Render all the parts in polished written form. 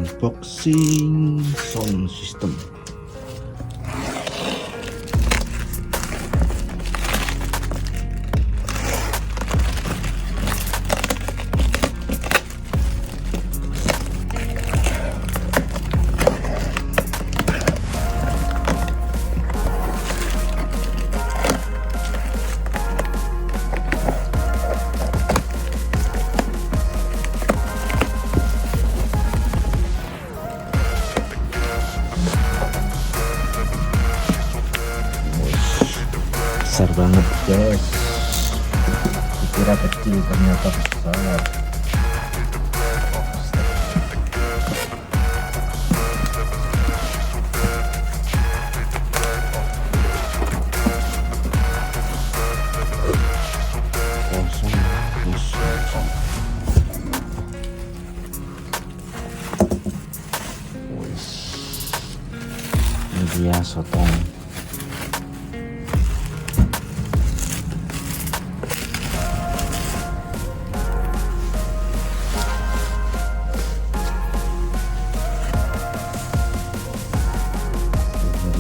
unboxing sound system. Besar banget guys, dikira kecil ternyata besar. Kosong. Ini dia sotong.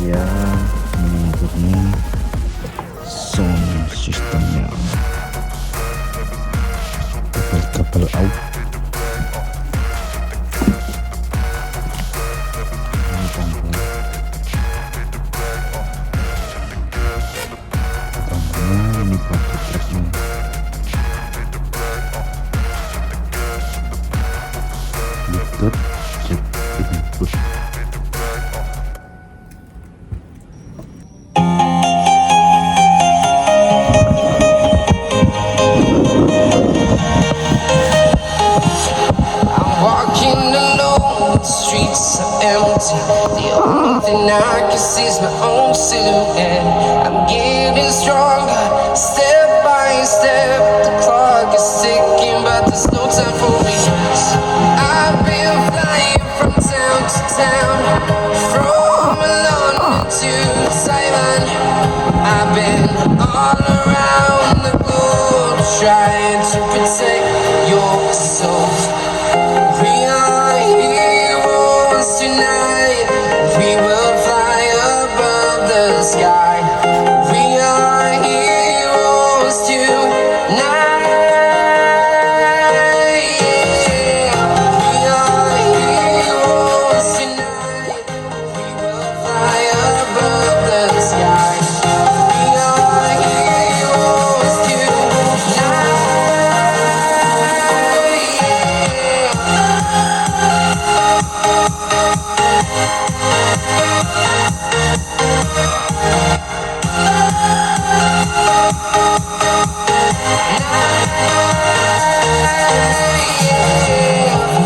Ya, miniaturnya sound sistemnya, kabel out. Ini tombolnya, ini batu treknya. Bluetooth jet input. Streets are empty. The only thing I can see is my own silhouette. I'm getting stronger, step by step. The clock is ticking, but there's no time for regrets. I've been flying from town to town, from London to Taiwan. I've been all around the globe trying to protect your soul. We are heroes tonight. We will fly above the sky. We are heroes tonight. Yeah. We are heroes tonight. We will fly above the sky. We are heroes tonight.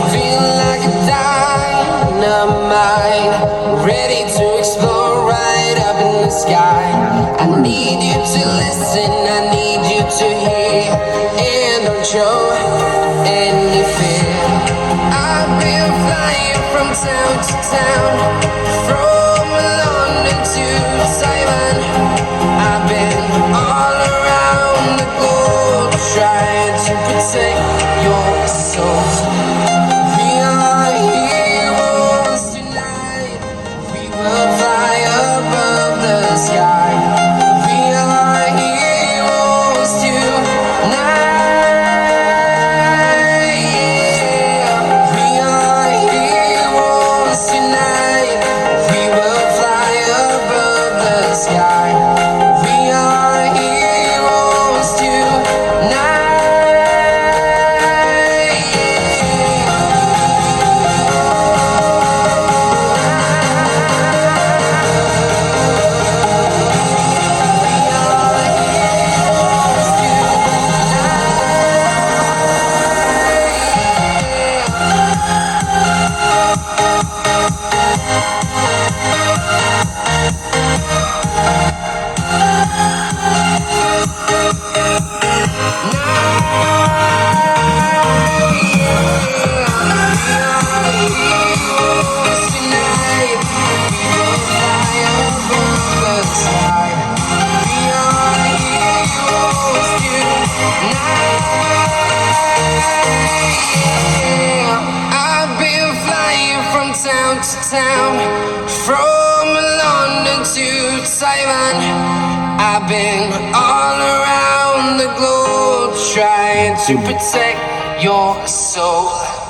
Feel like a dynamite, ready to explode right up in the sky. I need you to listen, I need you to hear, and don't show any fear. I've been flying from town to town, from London to Taiwan. I've been all around the globe trying to protect your soul. We are heroes tonight. We will fly above the sky. We are heroes tonight. Yeah. We are heroes tonight. We across the town, from London to Taiwan. I've been all around the globe trying to protect your soul.